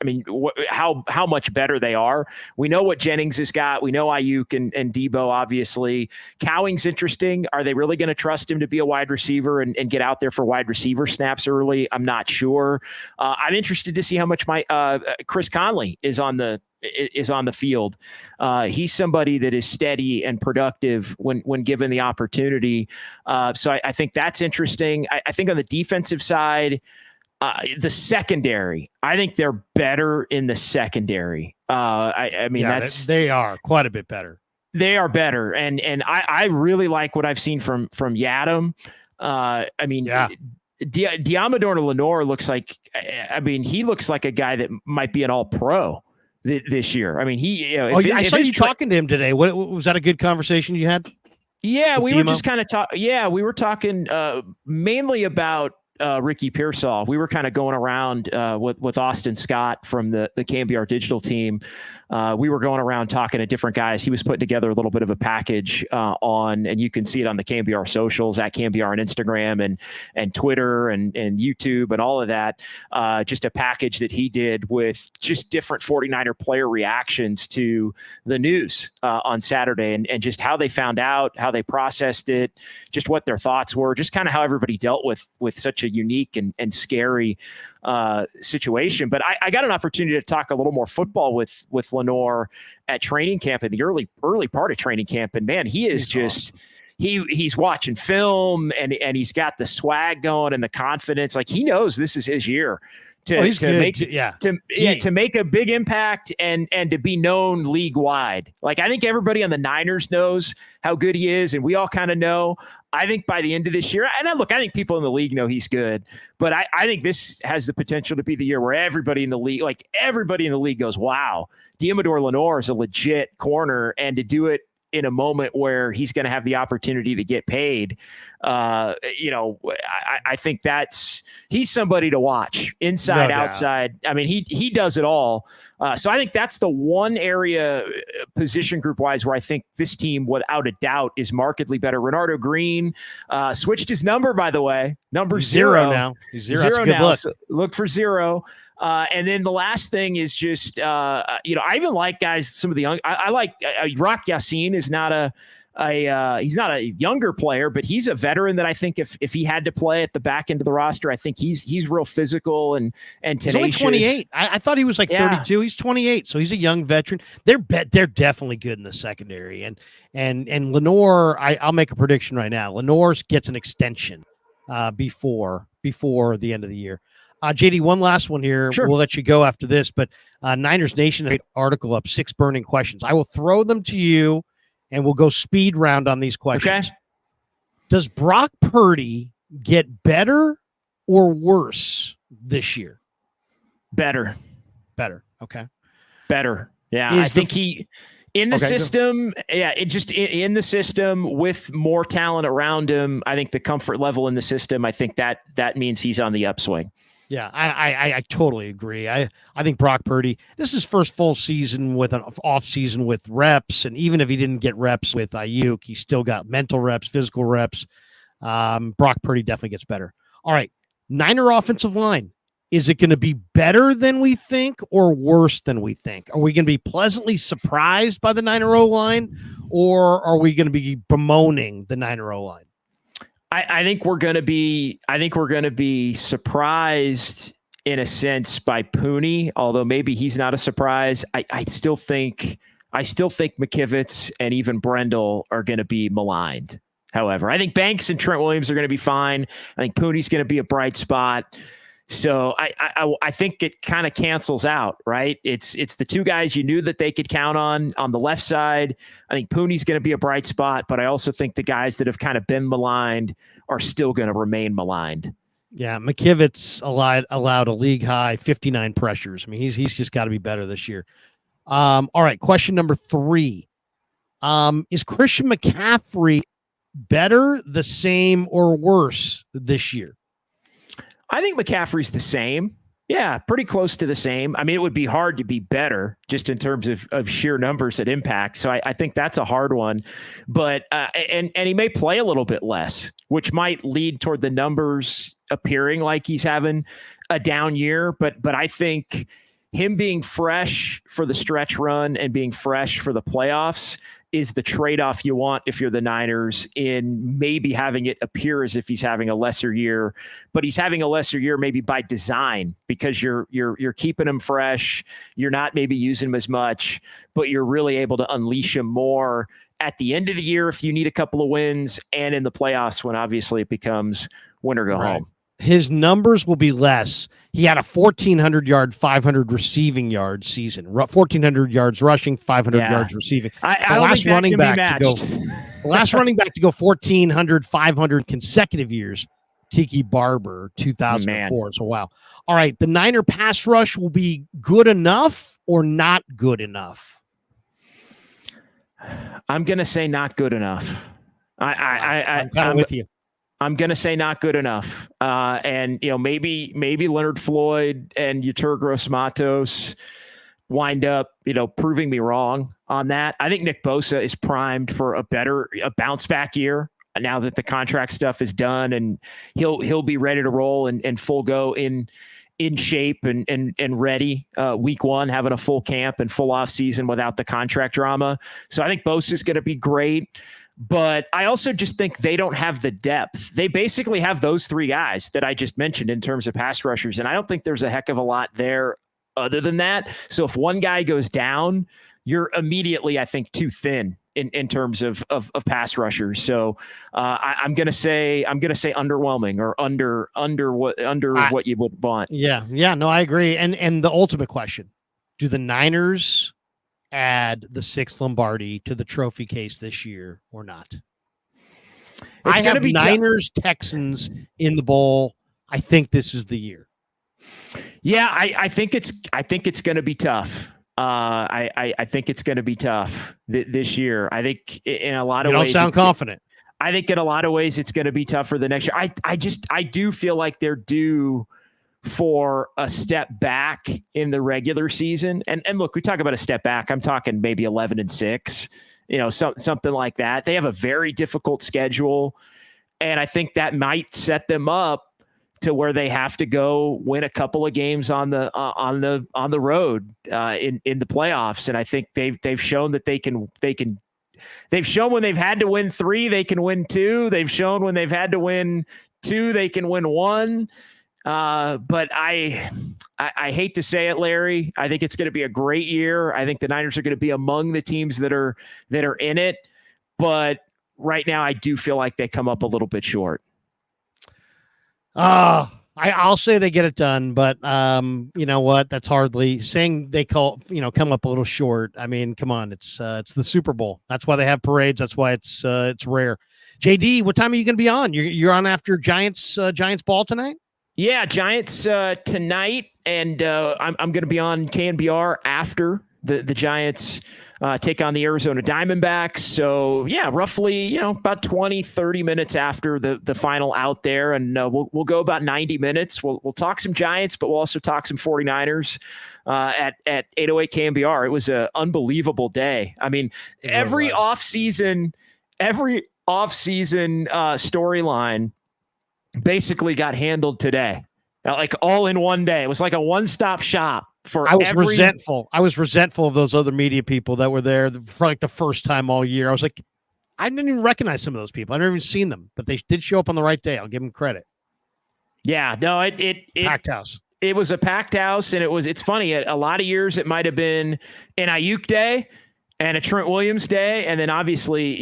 how much better they are. We know what Jennings has got. We know Ayuk and Debo, obviously. Cowing's interesting. Are they really going to trust him to be a wide receiver and get out there for wide receiver snaps early? I'm not sure. I'm interested to see how much Chris Conley is on the field. He's somebody that is steady and productive when given the opportunity. So I think that's interesting. I think on the defensive side, the secondary, I think they're better in the secondary. They are quite a bit better. They are better. And I really like what I've seen from Yadam. Diamador Lenore looks like, he looks like a guy that might be an all-pro this year. I mean, I saw you talking to him today. What was that? A good conversation you had? Yeah, we were just kind of talking. Yeah, we were talking mainly about Ricky Pearsall. We were kind of going around with Austin Scott from the KMBR digital team. We were going around talking to different guys. He was putting together a little bit of a package and you can see it on the KMBR socials at KMBR on Instagram and Twitter and YouTube and all of that. Just a package that he did with just different 49er player reactions to the news on Saturday and just how they found out, how they processed it, just what their thoughts were, just kind of how everybody dealt with such a unique and scary situation. But I got an opportunity to talk a little more football with Lenore at training camp in the early part of training camp. And man, he is just awesome. He's watching film and he's got the swag going and the confidence. Like he knows this is his year to make a big impact and to be known league wide. Like I think everybody on the Niners knows how good he is, and we all kind of know. I think by the end of this year, and I think people in the league know he's good, but I think this has the potential to be the year where everybody in the league goes, wow, Diamador Lenore is a legit corner, and to do it in a moment where he's going to have the opportunity to get paid. I think he's somebody to watch inside, outside. I mean, he does it all. So I think that's the one area position group wise where I think this team without a doubt is markedly better. Renardo Green switched his number, by the way, number zero now. He's zero. Zero That's a good now. look. So look for zero. And then the last thing is just, I even like guys, some of the young, I like Rock Yassin is not he's not a younger player, but he's a veteran that I think if he had to play at the back end of the roster, I think he's real physical and tenacious. He's only 28. I thought he was like 32. He's 28, so he's a young veteran. They're definitely good in the secondary. And Lenore, I'll make a prediction right now. Lenore gets an extension before the end of the year. JD, one last one here. Sure. We'll let you go after this, but Niners Nation article up 6 burning questions. I will throw them to you, and we'll go speed round on these questions. Okay. Does Brock Purdy get better or worse this year? Better. Okay. Better. Yeah. I think he in the system. Yeah. In the system with more talent around him. I think the comfort level in the system, I think that means he's on the upswing. Yeah, I totally agree. I think Brock Purdy, this is his first full season with an off season with reps. And even if he didn't get reps with Ayuk, he still got mental reps, physical reps. Brock Purdy definitely gets better. All right. Niner offensive line. Is it going to be better than we think or worse than we think? Are we going to be pleasantly surprised by the Niner O-line, or are we going to be bemoaning the Niner O-line? I think we're going to be surprised in a sense by Pooney, although maybe he's not a surprise. I still think McKivitz and even Brendel are going to be maligned. However, I think Banks and Trent Williams are going to be fine. I think Pooney's going to be a bright spot. So I think it kind of cancels out, right? It's the two guys you knew that they could count on the left side. I think Pooney's going to be a bright spot, but I also think the guys that have kind of been maligned are still going to remain maligned. Yeah, McKivitz allowed a league high 59 pressures. I mean, he's just got to be better this year. All right, question number 3. Is Christian McCaffrey better, the same, or worse this year? I think McCaffrey's the same. Yeah, pretty close to the same. I mean, it would be hard to be better just in terms of sheer numbers at impact. So I think that's a hard one. But and he may play a little bit less, which might lead toward the numbers appearing like he's having a down year. But I think him being fresh for the stretch run and being fresh for the playoffs is the trade-off you want if you're the Niners, in maybe having it appear as if he's having a lesser year, but he's having a lesser year maybe by design, because you're keeping him fresh. You're not maybe using him as much, but you're really able to unleash him more at the end of the year if you need a couple of wins, and in the playoffs when obviously it becomes win or go home. His numbers will be less. He had a 1,400-yard, 500 receiving yard season. 1,400 yards rushing, 500 yards receiving. The last running back to go 1,400, 500 consecutive years, Tiki Barber, 2004. So, wow. All right, the Niner pass rush will be good enough or not good enough? I'm going to say not good enough. I'm kind of with you. I'm going to say not good enough. And, maybe Leonard Floyd and Yetur Gross-Matos wind up, proving me wrong on that. I think Nick Bosa is primed for a bounce back year now that the contract stuff is done, and he'll be ready to roll and full go in shape and ready week 1, having a full camp and full off season without the contract drama. So I think Bosa is going to be great. But I also just think they don't have the depth. They basically have those 3 guys that I just mentioned in terms of pass rushers. And I don't think there's a heck of a lot there other than that. So if one guy goes down, you're immediately, I think, too thin in terms of pass rushers. So I'm going to say underwhelming, or under what you would want. Yeah. No, I agree. And the ultimate question, do the Niners add the 6th Lombardi to the trophy case this year or not? I have Niners Texans in the bowl. I think this is the year. Yeah, I think it's going to be tough. I think it's going to be tough this year. I think in a lot of You ways, don't sound confident. I think in a lot of ways it's going to be tougher the next year. I do feel like they're due for a step back in the regular season. And look, we talk about a step back. I'm talking maybe 11-6, something like that. They have a very difficult schedule. And I think that might set them up to where they have to go win a couple of games on the road in the playoffs. And I think they've shown that they can. They've shown when they've had to win 3, they can win 2. They've shown when they've had to win 2, they can win 1. But I hate to say it, Larry. I think it's going to be a great year. I think the Niners are going to be among the teams that are in it. But right now, I do feel like they come up a little bit short. I'll say they get it done, but you know what? That's hardly saying they come up a little short. I mean, come on, it's the Super Bowl. That's why they have parades. That's why it's rare. JD, what time are you going to be on? You're on after Giants ball tonight? Yeah, Giants tonight, and I'm going to be on KNBR after the Giants take on the Arizona Diamondbacks. So yeah, roughly, about 20-30 minutes after the final out there. And we'll go about 90 minutes. We'll talk some Giants, but we'll also talk some 49ers at 808 KNBR. It was an unbelievable day. I mean, every offseason storyline basically got handled today, like all in one day. It was like a one-stop shop. I was resentful. I was resentful of those other media people that were there for like the first time all year. I was like, I didn't even recognize some of those people. I've never even seen them, but they did show up on the right day. I'll give them credit. Yeah, no, it packed house. It was a packed house, and it's funny. A lot of years it might have been an Ayuk day and a Trent Williams day, and then obviously,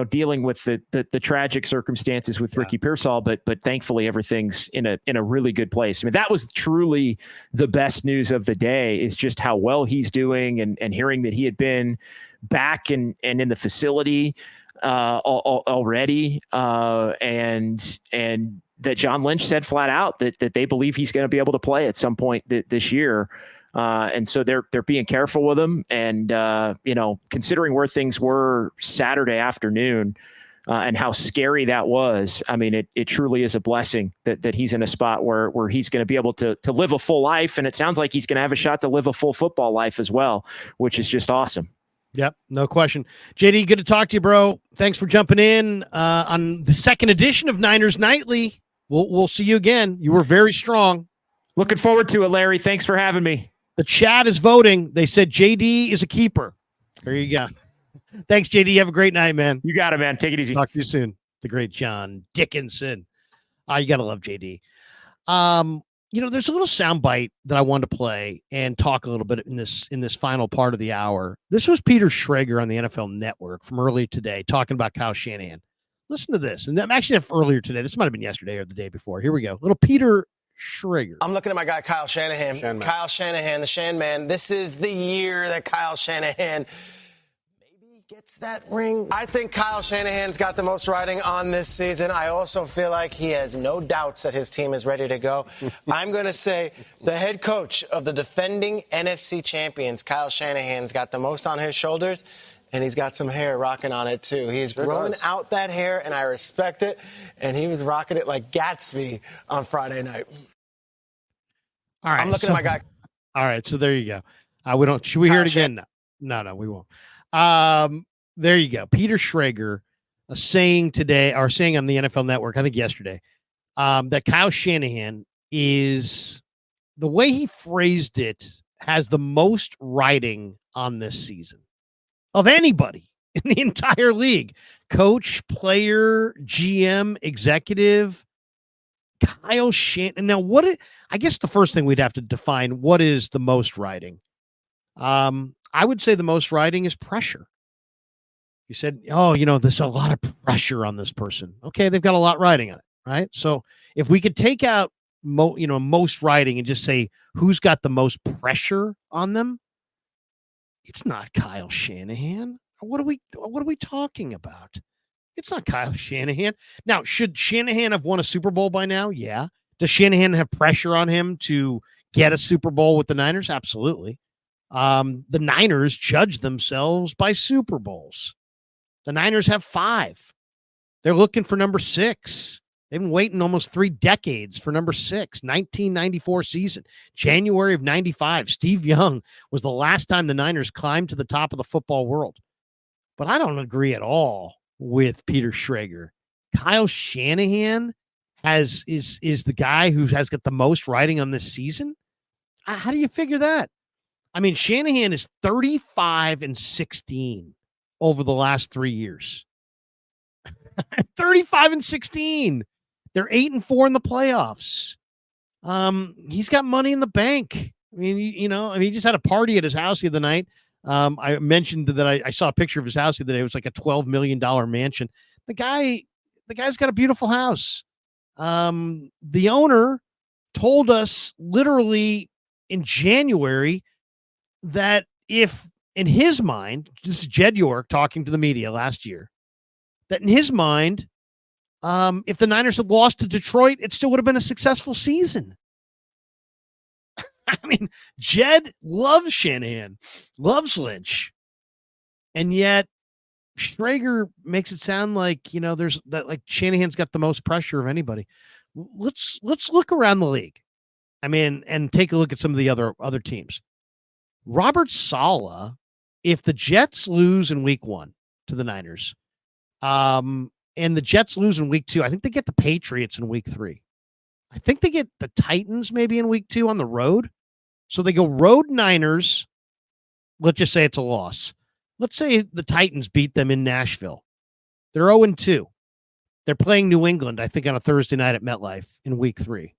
dealing with the tragic circumstances with Ricky Pearsall, but thankfully everything's in a really good place. I mean, that was truly the best news of the day, is just how well he's doing, and hearing that he had been back and in the facility already, and that John Lynch said flat out that they believe he's going to be able to play at some point this year. And so they're being careful with him, and considering where things were Saturday afternoon, and how scary that was. I mean, it truly is a blessing that he's in a spot where he's going to be able to live a full life, and it sounds like he's going to have a shot to live a full football life as well, which is just awesome. Yep, no question. JD, good to talk to you, bro. Thanks for jumping in on the second edition of Niners Nightly. We'll see you again. You were very strong. Looking forward to it, Larry. Thanks for having me. The chat is voting. They said JD is a keeper. There you go. Thanks, JD. Have a great night, man. You got it, man. Take it easy. Talk to you soon. The great John Dickinson. You got to love JD. There's a little soundbite that I wanted to play and talk a little bit in this final part of the hour. This was Peter Schrager on the NFL Network from earlier today, talking about Kyle Shanahan. Listen to this. And I'm actually earlier today. This might have been yesterday or the day before. Here we go. Little Peter Schrager. I'm looking at my guy, Kyle Shanahan. Kyle Shanahan, the Shan Man. This is the year that Kyle Shanahan maybe gets that ring. I think Kyle Shanahan's got the most riding on this season. I also feel like he has no doubts that his team is ready to go. I'm going to say the head coach of the defending NFC champions, Kyle Shanahan's got the most on his shoulders, and he's got some hair rocking on it, too. He's growing out that hair, and I respect it. And he was rocking it like Gatsby on Friday night. All right. I'm looking at my guy. All right. So there you go. Should we hear it again? No, we won't. There you go. Peter Schrager saying on the NFL Network, I think yesterday, that Kyle Shanahan is, the way he phrased it, has the most riding on this season of anybody in the entire league. Coach, player, GM, executive, Kyle Shanahan. Now, I guess the first thing we'd have to define, what is the most riding? I would say the most riding is pressure. You said, there's a lot of pressure on this person. Okay, they've got a lot riding on it, right? So if we could take out most riding and just say who's got the most pressure on them, it's not Kyle Shanahan. What are we talking about? It's not Kyle Shanahan. Now, should Shanahan have won a Super Bowl by now? Yeah. Does Shanahan have pressure on him to get a Super Bowl with the Niners? Absolutely. The Niners judge themselves by Super Bowls. The Niners have 5. They're looking for number 6. They've been waiting almost 3 decades for number 6, 1994 season. January of 95, Steve Young was the last time the Niners climbed to the top of the football world. But I don't agree at all with Peter Schrager. Kyle Shanahan is the guy who has got the most riding on this season. How do you figure that? I mean, Shanahan is 35-16 over the last 3 years. 35-16. They're 8-4 in the playoffs. He's got money in the bank. I mean, he just had a party at his house the other night. I mentioned that I saw a picture of his house the other day. It was like a $12 million mansion. The guy's got a beautiful house. The owner told us literally in January that if in his mind, this is Jed York talking to the media last year, that in his mind, if the Niners had lost to Detroit, it still would have been a successful season. I mean, Jed loves Shanahan, loves Lynch. And yet Schrager makes it sound like, there's that, like Shanahan's got the most pressure of anybody. Let's look around the league. I mean, and take a look at some of the other teams. Robert Saleh, if the Jets lose in week 1 to the Niners, and the Jets lose in week 2, I think they get the Patriots in week 3. I think they get the Titans maybe in week 2 on the road. So they go road Niners. Let's just say it's a loss. Let's say the Titans beat them in Nashville. They're 0-2. They're playing New England, I think, on a Thursday night at MetLife in week 3.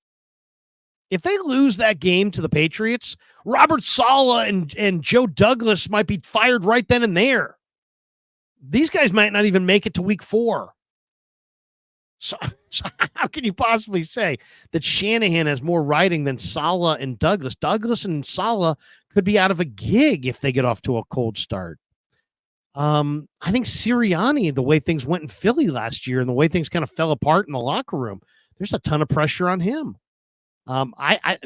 If they lose that game to the Patriots, Robert Saleh and Joe Douglas might be fired right then and there. These guys might not even make it to week 4. So how can you possibly say that Shanahan has more riding than Saleh and Douglas? Douglas and Saleh could be out of a gig if they get off to a cold start. I think Sirianni, the way things went in Philly last year and the way things kind of fell apart in the locker room, there's a ton of pressure on him.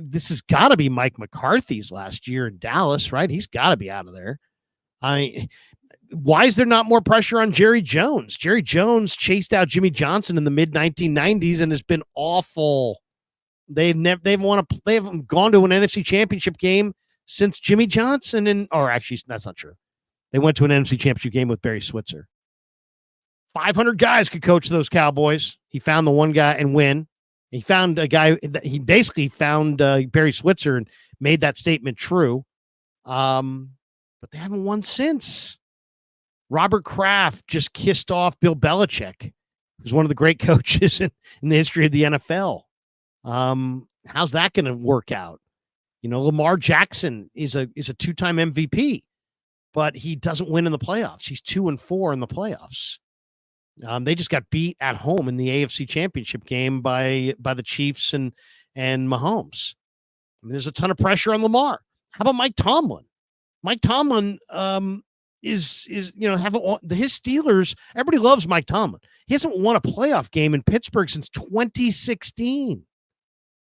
This has got to be Mike McCarthy's last year in Dallas, right? He's got to be out of there. Why is there not more pressure on Jerry Jones? Jerry Jones chased out Jimmy Johnson in the mid 1990s and has been awful. They haven't gone to an NFC Championship game since Jimmy Johnson actually that's not true. They went to an NFC Championship game with Barry Switzer. 500 guys could coach those Cowboys. He found the one guy and win. He found a guy that he basically found Barry Switzer and made that statement true. But they haven't won since. Robert Kraft just kissed off Bill Belichick, who's one of the great coaches in the history of the NFL. How's that going to work out? Lamar Jackson is a 2-time MVP, but he doesn't win in the playoffs. He's 2-4 in the playoffs. They just got beat at home in the AFC Championship game by the Chiefs and Mahomes. I mean, there's a ton of pressure on Lamar. How about Mike Tomlin? Mike Tomlin his Steelers. Everybody loves Mike Tomlin. He hasn't won a playoff game in Pittsburgh since 2016.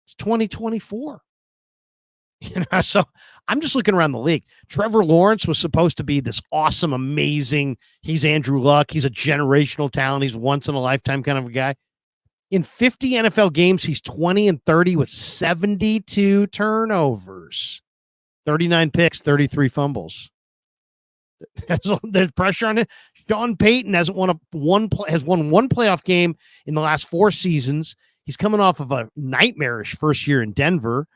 It's 2024. So I'm just looking around the league. Trevor Lawrence was supposed to be this awesome, amazing. He's Andrew Luck. He's a generational talent. He's once in a lifetime kind of a guy. In 50 NFL games, he's 20-30 with 72 turnovers, 39 picks, 33 fumbles. There's pressure on it. Sean Payton has won one playoff game in the last 4 seasons. He's coming off of a nightmarish first year in Denver.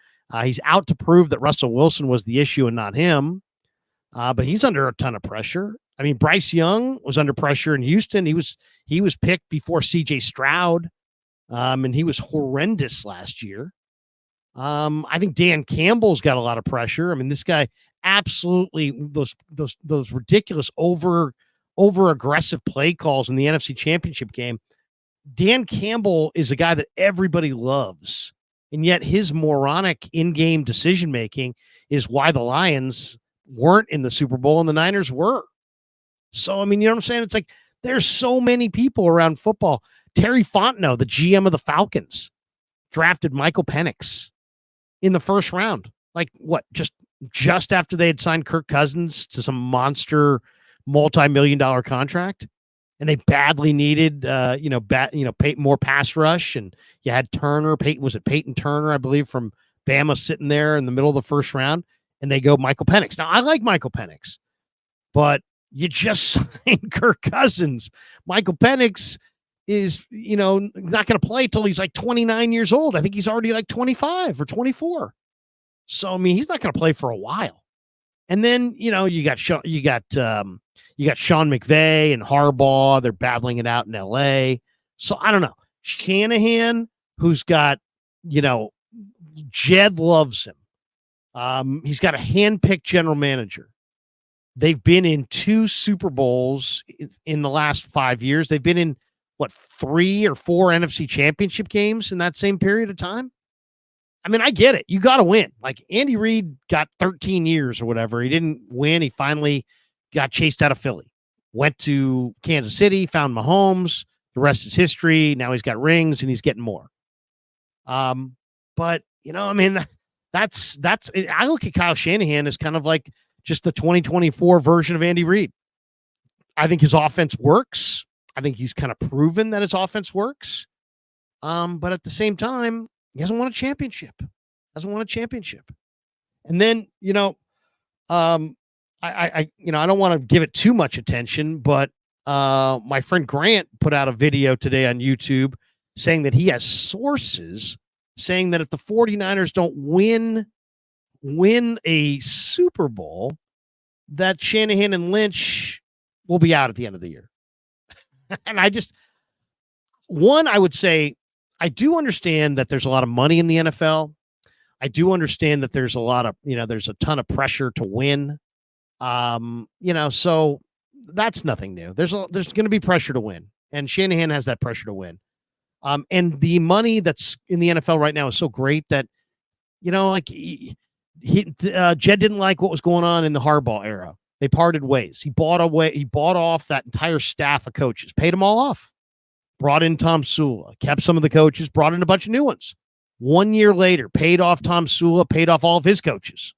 He's out to prove that Russell Wilson was the issue and not him. But he's under a ton of pressure. I mean, Bryce Young was under pressure in Houston. He was picked before C.J. Stroud, and he was horrendous last year. I think Dan Campbell's got a lot of pressure. I mean, this guy absolutely those ridiculous over aggressive play calls in the NFC Championship game. Dan Campbell is a guy that everybody loves. And yet his moronic in-game decision-making is why the Lions weren't in the Super Bowl and the Niners were. So, I mean, you know what I'm saying? It's like there's so many people around football. Terry Fontenot, the GM of the Falcons, drafted Michael Penix in the first round. Like, what, just just after they had signed Kirk Cousins to some monster multi-million-dollar contract, and they badly needed, more pass rush, and you had Turner, Peyton Turner, I believe, from Bama sitting there in the middle of the first round, and they go Michael Penix. Now, I like Michael Penix, but you just signed Kirk Cousins. Michael Penix is, not going to play till he's like 29 years old. I think he's already like 25 or 24. So, I mean, he's not going to play for a while. And then, you got Sean McVay and Harbaugh. They're battling it out in LA. So I don't know. Shanahan, who's got, Jed loves him. He's got a handpicked general manager. They've been in 2 Super Bowls in the last 5 years. They've been in 3 or 4 NFC championship games in that same period of time. I mean, I get it. You got to win. Like Andy Reid got 13 years or whatever. He didn't win. He finally got chased out of Philly, went to Kansas City, found Mahomes. The rest is history. Now he's got rings and he's getting more. But I mean, that's, I look at Kyle Shanahan as kind of like just the 2024 version of Andy Reid. I think his offense works. I think he's kind of proven that his offense works. But at the same time, he hasn't won a championship. And then, I don't want to give it too much attention, but my friend Grant put out a video today on YouTube saying that he has sources saying that if the 49ers don't win a Super Bowl, that Shanahan and Lynch will be out at the end of the year. And I would say, I do understand that there's a lot of money in the NFL. I do understand that there's a lot of, there's a ton of pressure to win. So that's nothing new. There's going to be pressure to win, and Shanahan has that pressure to win. And the money that's in the NFL right now is so great that, Jed didn't like what was going on in the Harbaugh era. They parted ways. He bought off that entire staff of coaches, paid them all off. Brought in Tom Sula, kept some of the coaches, brought in a bunch of new ones. 1 year later, paid off Tom Sula, paid off all of his coaches.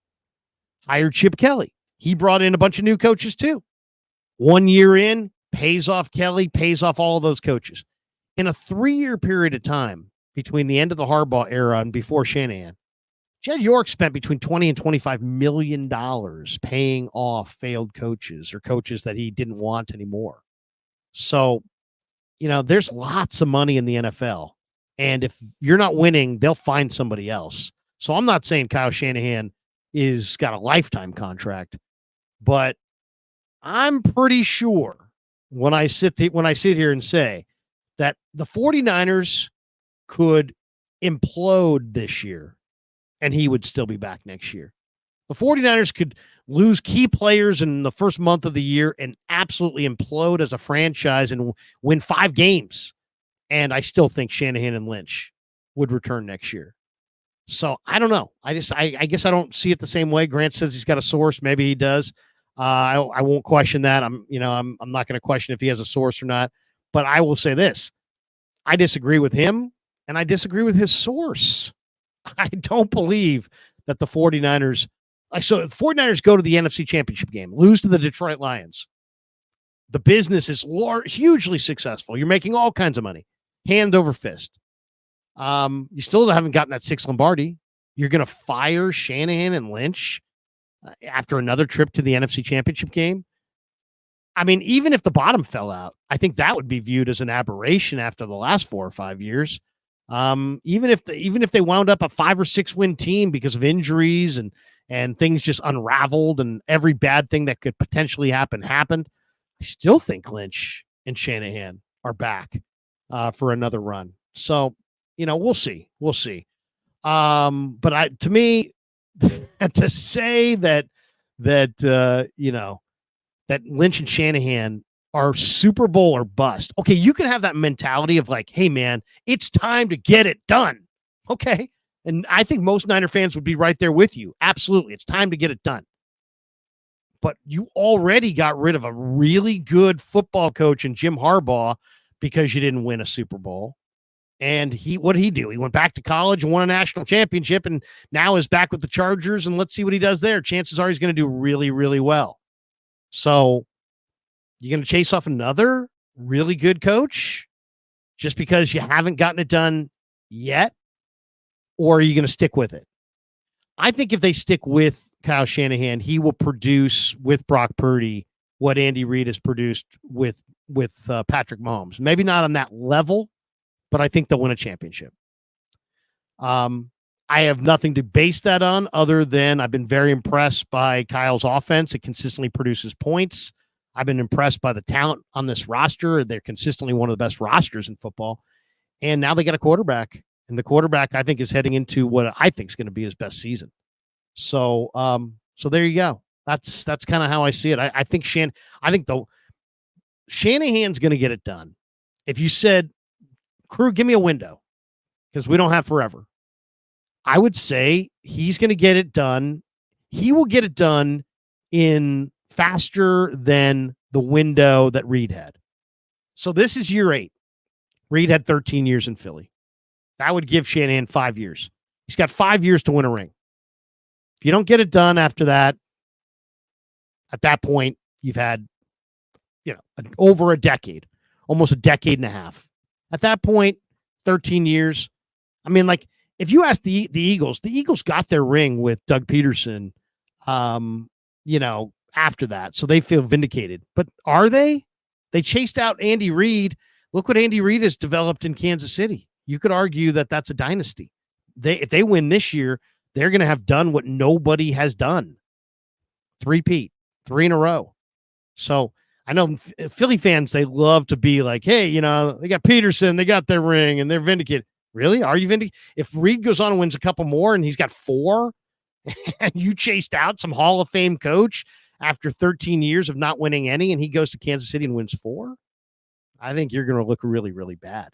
Hired Chip Kelly. He brought in a bunch of new coaches too. 1 year in, pays off Kelly, pays off all of those coaches. In a 3-year period of time between the end of the Harbaugh era and before Shanahan, Jed York spent between $20 and $25 million paying off failed coaches or coaches that he didn't want anymore. So, there's lots of money in the NFL. And if you're not winning, they'll find somebody else. So I'm not saying Kyle Shanahan is got a lifetime contract, but I'm pretty sure when I sit here and say that the 49ers could implode this year and he would still be back next year. The 49ers could lose key players in the first month of the year and absolutely implode as a franchise and win 5 games. And I still think Shanahan and Lynch would return next year. So I don't know. I guess I don't see it the same way. Grant says he's got a source. Maybe he does. I won't question that. I'm not going to question if he has a source or not, but I will say this. I disagree with him and I disagree with his source. I don't believe that the 49ers, so the 49ers go to the NFC Championship game, lose to the Detroit Lions. The business is hugely successful. You're making all kinds of money, hand over fist. You still haven't gotten that 6th Lombardi. You're going to fire Shanahan and Lynch after another trip to the NFC Championship game. I mean, even if the bottom fell out, I think that would be viewed as an aberration after the last 4 or 5 years. Even if they wound up a 5 or 6 win team because of injuries and things just unraveled and every bad thing that could potentially happened, I still think Lynch and Shanahan are back for another run. So, we'll see. But to me, to say that Lynch and Shanahan are Super Bowl or bust. Okay, you can have that mentality of like, hey man, it's time to get it done. Okay. And I think most Niner fans would be right there with you. Absolutely. It's time to get it done. But you already got rid of a really good football coach in Jim Harbaugh because you didn't win a Super Bowl. And what did he do? He went back to college and won a national championship and now is back with the Chargers. And let's see what he does there. Chances are he's going to do really, really well. So you're going to chase off another really good coach just because you haven't gotten it done yet? Or are you going to stick with it? I think if they stick with Kyle Shanahan, he will produce with Brock Purdy what Andy Reid has produced with Patrick Mahomes. Maybe not on that level, but I think they'll win a championship. I have nothing to base that on other than I've been very impressed by Kyle's offense. It consistently produces points. I've been impressed by the talent on this roster. They're consistently one of the best rosters in football. And now they got a quarterback. And the quarterback, I think, is heading into what I think is going to be his best season. So there you go. That's kind of how I see it. I think Shanahan's going to get it done. If you said, Crew, give me a window, because we don't have forever, I would say he's going to get it done. He will get it done in faster than the window that Reid had. So this is year 8. Reid had 13 years in Philly. That would give Shanahan 5 years. He's got 5 years to win a ring. If you don't get it done after that, at that point, you've had, over a decade, almost a decade and a half. At that point, 13 years. I mean, like, if you ask the Eagles got their ring with Doug Peterson, after that. So they feel vindicated. But are they? They chased out Andy Reid. Look what Andy Reid has developed in Kansas City. You could argue that that's a dynasty. If they win this year, they're going to have done what nobody has done. 3-peat, 3 in a row. So I know Philly fans, they love to be like, hey, they got Peterson, they got their ring, and they're vindicated. Really? Are you vindicated? If Reid goes on and wins a couple more and he's got 4, and you chased out some Hall of Fame coach after 13 years of not winning any, and he goes to Kansas City and wins 4, I think you're going to look really, really bad.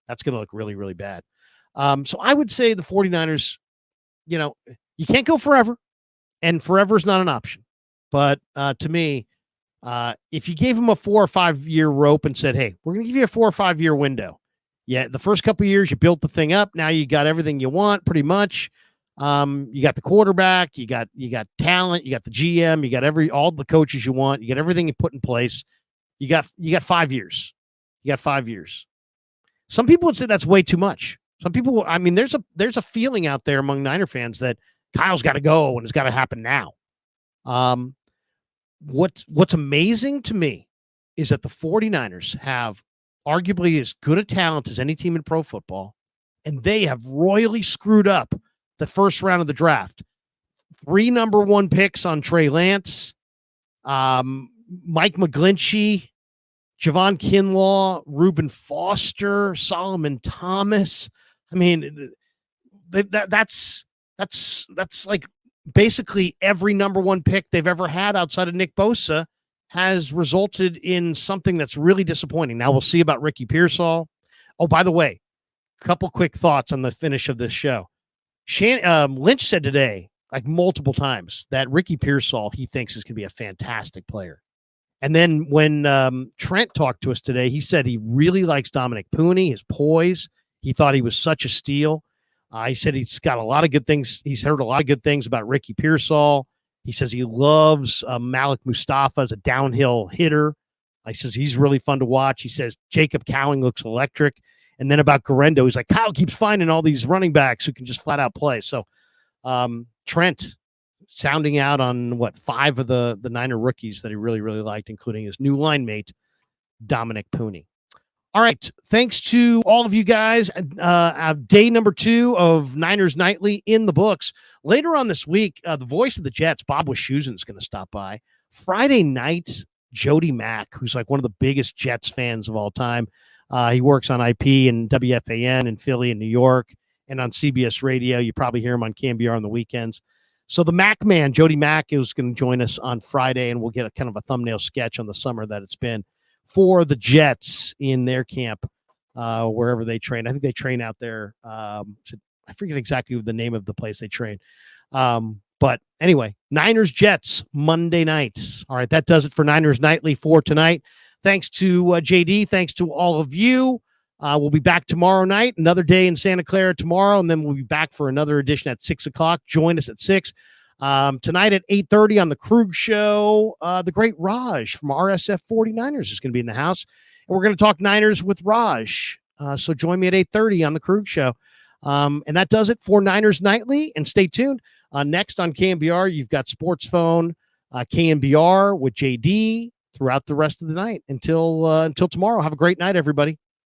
That's going to look really, really bad. So I would say the 49ers, you can't go forever, and forever is not an option. But to me, if you gave them a 4 or 5 year rope and said, hey, we're going to give you a 4 or 5 year window. Yeah, the first couple of years you built the thing up. Now you got everything you want pretty much. You got the quarterback, you got talent, you got the GM, you got all the coaches you want, you got everything you put in place. You got 5 years. You got 5 years. Some people would say that's way too much. Some people, there's a feeling out there among Niner fans that Kyle's got to go and it's got to happen now. What's amazing to me is that the 49ers have arguably as good a talent as any team in pro football, and they have royally screwed up the first round of the draft. 3 number 1 picks on Trey Lance, Mike McGlinchey, Javon Kinlaw, Reuben Foster, Solomon Thomas. I mean, that's like basically every number 1 pick they've ever had outside of Nick Bosa has resulted in something that's really disappointing. Now we'll see about Ricky Pearsall. Oh, by the way, a couple quick thoughts on the finish of this show. Lynch said today, like multiple times, that Ricky Pearsall he thinks is going to be a fantastic player. And then when Trent talked to us today, he said he really likes Dominic Pooney, his poise. He thought he was such a steal. He said he's got a lot of good things. He's heard a lot of good things about Ricky Pearsall. He says he loves Malik Mustafa as a downhill hitter. He says he's really fun to watch. He says Jacob Cowing looks electric. And then about Garendo, he's like, Kyle keeps finding all these running backs who can just flat out play. So Trent sounding out on 5 of the Niner rookies that he really, really liked, including his new line mate, Dominic Pooney. All right. Thanks to all of you guys. Day number 2 of Niners Nightly in the books. Later on this week, the voice of the Jets, Bob Wischusen, is going to stop by. Friday night, Jody Mack, who's like one of the biggest Jets fans of all time. He works on IP and WFAN in Philly and New York and on CBS Radio. You probably hear him on KMBR on the weekends. So the Mac man, Jody Mack, is going to join us on Friday, and we'll get a kind of a thumbnail sketch on the summer that it's been for the Jets in their camp, wherever they train. I think they train out there. I forget exactly the name of the place they train. But anyway, Niners Jets Monday night. All right, that does it for Niners Nightly for tonight. Thanks to JD. Thanks to all of you. We'll be back tomorrow night, another day in Santa Clara tomorrow, and then we'll be back for another edition at 6 o'clock. Join us at 6. Tonight at 8:30 on the Krueger Show, the great Raj from RSF 49ers is going to be in the house. And we're going to talk Niners with Raj. So join me at 8:30 on the Krueger Show. And that does it for Niners Nightly. And stay tuned. Next on KNBR, you've got Sports Phone, KNBR with JD throughout the rest of the night. Until tomorrow, have a great night, everybody.